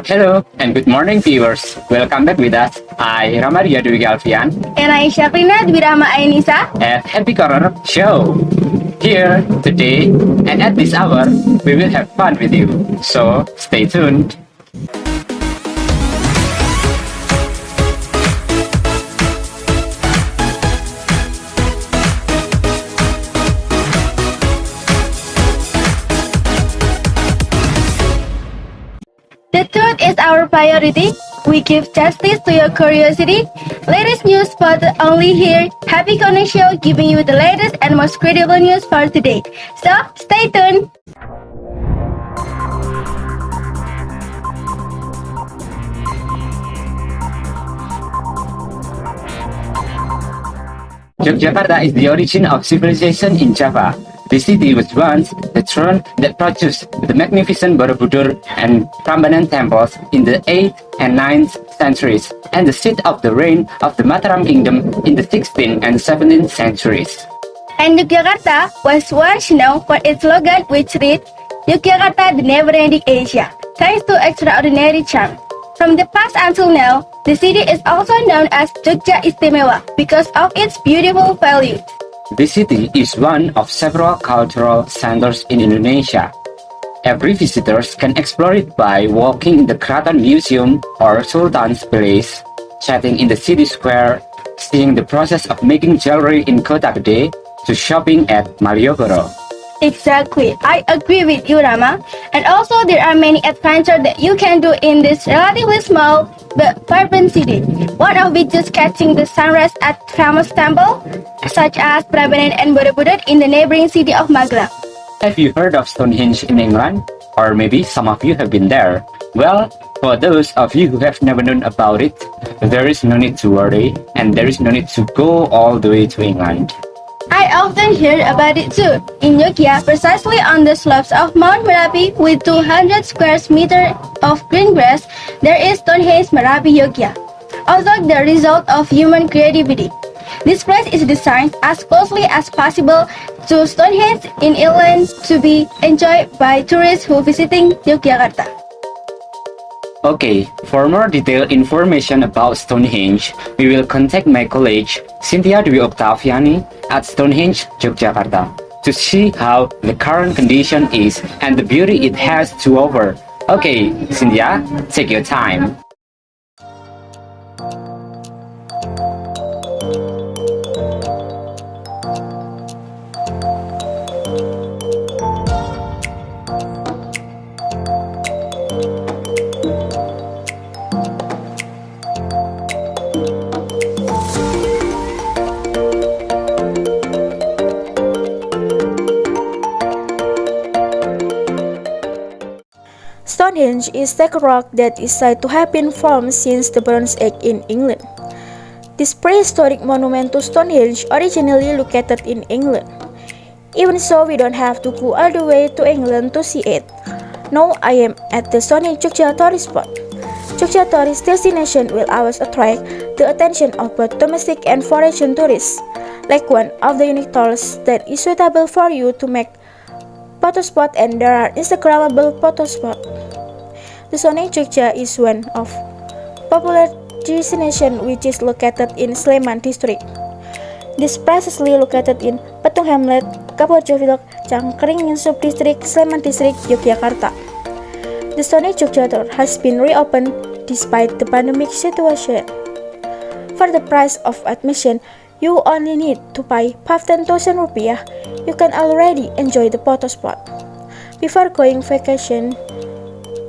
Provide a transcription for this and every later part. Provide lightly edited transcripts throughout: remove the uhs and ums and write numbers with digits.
Hello and good morning viewers. Welcome back with us. I Ramaria Dwi Alfian And I Syakrina Dwi Rahma Ainisa. at Happy Corner Show. Here today and at this hour we will have fun with you. So stay tuned. The truth is our priority. We give justice to your curiosity. Latest news spotted only here. Happy Corner Show giving you the latest and most credible news for today. So stay tuned. Yogyakarta is the origin of civilization in Java. The city was once the throne that produced the magnificent Borobudur and Prambanan temples in the 8th and 9th centuries, and the seat of the reign of the Mataram Kingdom in the 16th and 17th centuries. And Yogyakarta was once known for its slogan which read, Yogyakarta the never-ending Asia, thanks to extraordinary charm. From the past until now, the city is also known as Jogja Istimewa because of its beautiful values. The city is one of several cultural centers in Indonesia. Every visitor can explore it by walking in the Kraton Museum or Sultan's Palace, chatting in the city square, seeing the process of making jewelry in Kota Gede, to shopping at Malioboro. Exactly, I agree with you, Rama. And also, there are many adventures that you can do in this relatively small but vibrant city. One of which is catching the sunrise at famous temple, such as Prambanan and Borobudur in the neighboring city of Magelang. Have you heard of Stonehenge in England? Or maybe some of you have been there. Well, for those of you who have never known about it, there is no need to worry, and there is no need to go all the way to England. I often hear about it too. In Yogyakarta, precisely on the slopes of Mount Merapi with 200 square meters of green grass, there is Stonehenge Merapi Yogyakarta, also the result of human creativity. This place is designed as closely as possible to Stonehenge in England to be enjoyed by tourists who visiting Yogyakarta. Okay, for more detailed information about Stonehenge, we will contact my colleague Cynthia Dwi Octaviani at Stonehenge, Yogyakarta, to see how the current condition is and the beauty it has to offer. Okay, Cynthia, take your time. Stonehenge is a rock that is said to have been formed since the Bronze Age in England. This prehistoric monument to Stonehenge originally located in England. Even so, we don't have to go all the way to England to see it. Now I am at the Stonehenge Jogja tourist spot. Jogja tourist destination will always attract the attention of both domestic and foreign tourists, like one of the unique tours that is suitable for you to make photo spot, and there are Instagrammable photo spot. The Stonehenge Jogja is one of popular destination which is located in Sleman district. This precisely located in Petung Hamlet, Kaporejo Village, Cangkring Sub-District, Sleman District, Yogyakarta. The Stonehenge Jogja tour has been reopened despite the pandemic situation. For the price of admission, you only need to pay 15,000 rupiah. You can already enjoy the photo spot. Before going vacation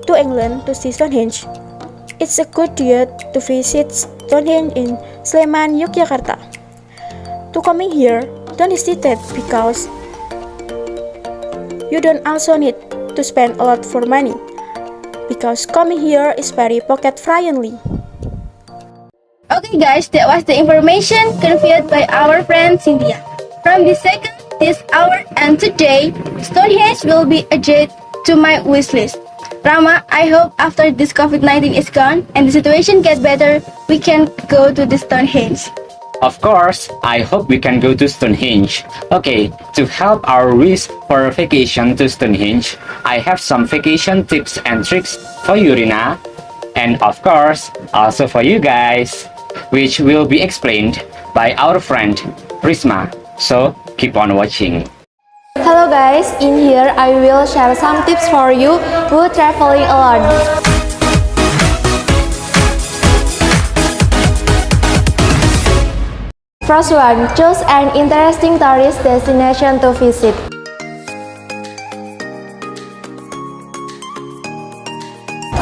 to England to see Stonehenge, it's a good idea to visit Stonehenge in Sleman, Yogyakarta. To coming here, don't hesitate because you don't also need to spend a lot for money, because coming here is very pocket friendly. Okay guys, that was the information conveyed by our friend Cynthia. From this second, this hour, and today, Stonehenge will be added to my wish list. Rama, I hope after this COVID-19 is gone and the situation gets better, we can go to the Stonehenge. Of course, I hope we can go to Stonehenge. Okay, to help our wish for a vacation to Stonehenge, I have some vacation tips and tricks for you, Rina. And of course, also for you guys, which will be explained by our friend Prisma. So, keep on watching. Hello guys, in here I will share some tips for you who traveling alone. First one, choose an interesting tourist destination to visit.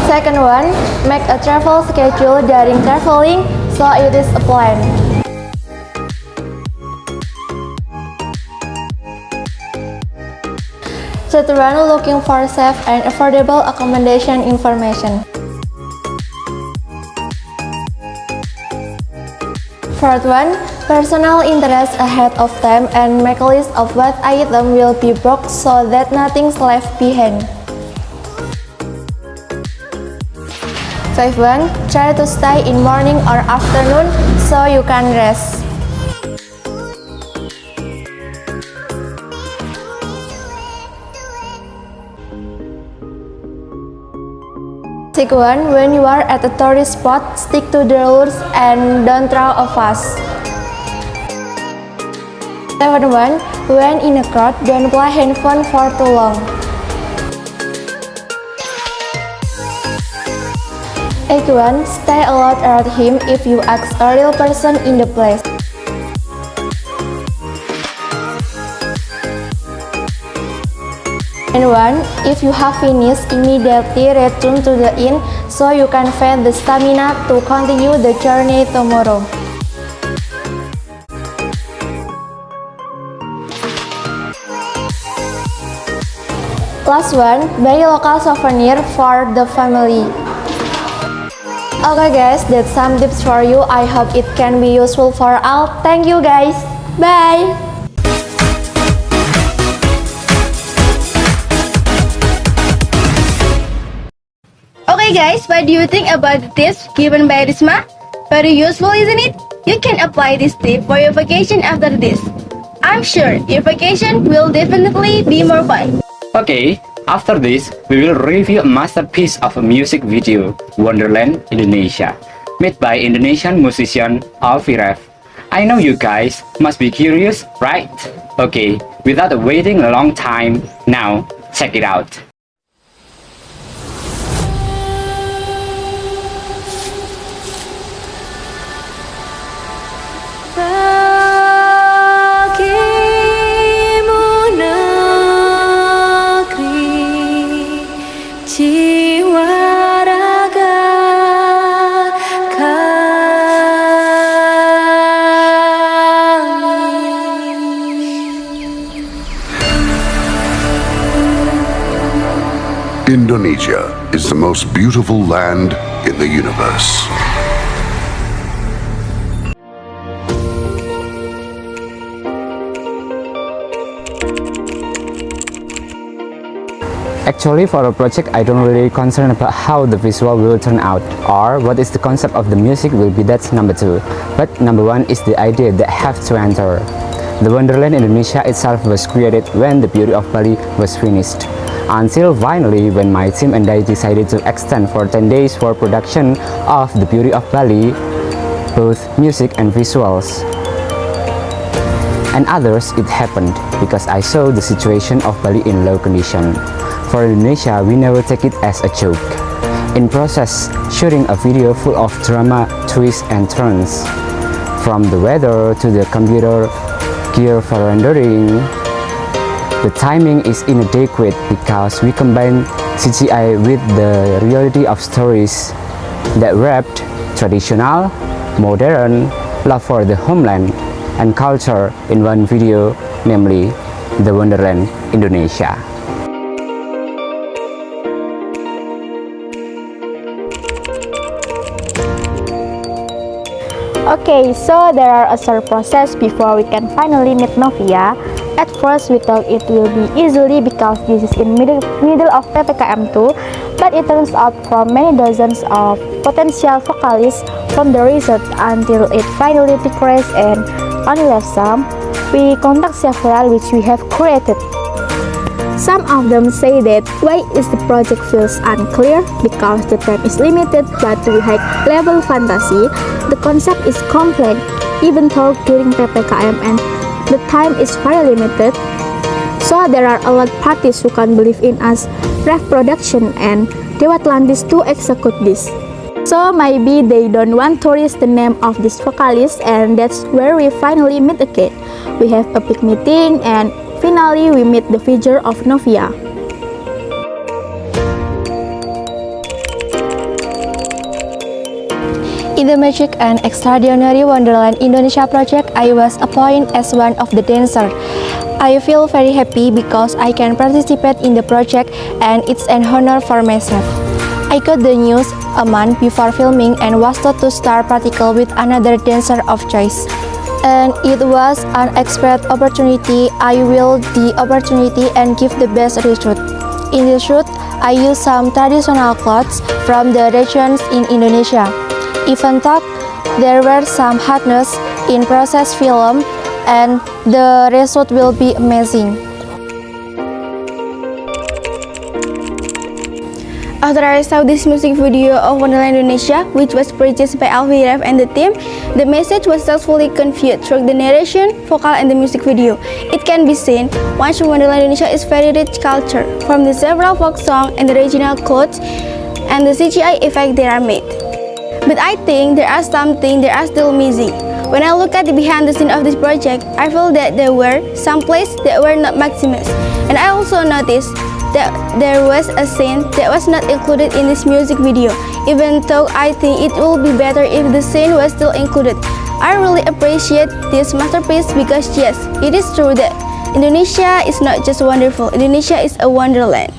Second one, make a travel schedule during traveling so it is a plan. Third one, looking for safe and affordable accommodation information. Fourth one, personal interest ahead of time and make a list of what item will be brought so that nothing's left behind. Fifth one, try to stay in morning or afternoon so you can rest. Sixth one, when you are at a tourist spot, stick to the rules and don't throw a fuss. Seventh one, when in a crowd, don't play handphone for too long. Eighth one, stay alert around him if you ask a real person in the place. And one, if you have finished, immediately return to the inn so you can find the stamina to continue the journey tomorrow. Last one, buy local souvenir for the family. Okay guys, that's some tips for you. I hope it can be useful for all. Thank you guys. Bye. Okay guys, what do you think about the tips given by Risma? Very useful, isn't it? You can apply this tip for your vacation after this. I'm sure your vacation will definitely be more fun. Okay, after this, we will review a masterpiece of a music video, Wonderland Indonesia, made by Indonesian musician Alfie Rev. I know you guys must be curious, right? Okay, without waiting a long time, now check it out. Indonesia is the most beautiful land in the universe. Actually, for a project, I don't really concern about how the visual will turn out or what is the concept of the music will be. That's number two. But number one is the idea that have to enter. The Wonderland Indonesia itself was created when the Beauty of Bali was finished. Until finally, when my team and I decided to extend for 10 days for production of the Beauty of Bali, both music and visuals. And others, it happened because I saw the situation of Bali in low condition. For Indonesia, we never take it as a joke. In process, shooting a video full of drama, twists and turns. From the weather to the computer gear for rendering, the timing is inadequate because we combine CGI with the reality of stories that wrapped traditional, modern, love for the homeland and culture in one video, namely the Wonderland Indonesia. Okay, so there are a short process before we can finally meet Novia. At first, we thought it will be easily because this is in middle of PPKM 2, but it turns out from many dozens of potential vocalists from the research until it finally decreased and only left some, we contact several which we have created. Some of them say that why is the project feels unclear because the time is limited, but with high-level fantasy, the concept is complex even though during PPKM and the time is very limited. So there are a lot of parties who can believe in us ref production and Dewa Atlantis to execute this. So maybe they don't want to risk the name of this vocalist, and that's where we finally meet again. We have a big meeting and finally we meet the figure of Novia. In the Magic and Extraordinary Wonderland Indonesia project, I was appointed as one of the dancers. I feel very happy because I can participate in the project and it's an honor for myself. I got the news a month before filming and was told to start practical with another dancer of choice. And it was an unexpected opportunity. I will the opportunity and give the best result. In the shoot, I used some traditional clothes from the regions in Indonesia. Even though there were some hardness in process film, and the result will be amazing. After I saw this music video of Wonderland Indonesia, which was produced by Alfie Rev and the team, the message was successfully conveyed through the narration, vocal, and the music video. It can be seen, once Wonderland Indonesia is very rich culture, from the several folk songs and the regional clothes, and the CGI effects that are made. But I think there are still missing. When I look at the behind the scene of this project, I feel that there were some places that were not maximized. And I also noticed that there was a scene that was not included in this music video, even though I think it would be better if the scene was still included. I really appreciate this masterpiece because yes, it is true that Indonesia is not just wonderful, Indonesia is a wonderland.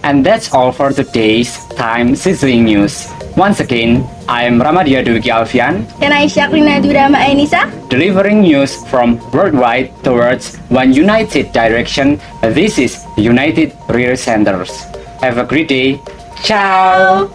And that's all for today's Time Sizzling News. Once again, I am Ramadia Dwiki Alfian, And I Syakrina Durama Ainisa. delivering news from worldwide towards one united direction. This is United Rear Centers. Have a great day. Ciao!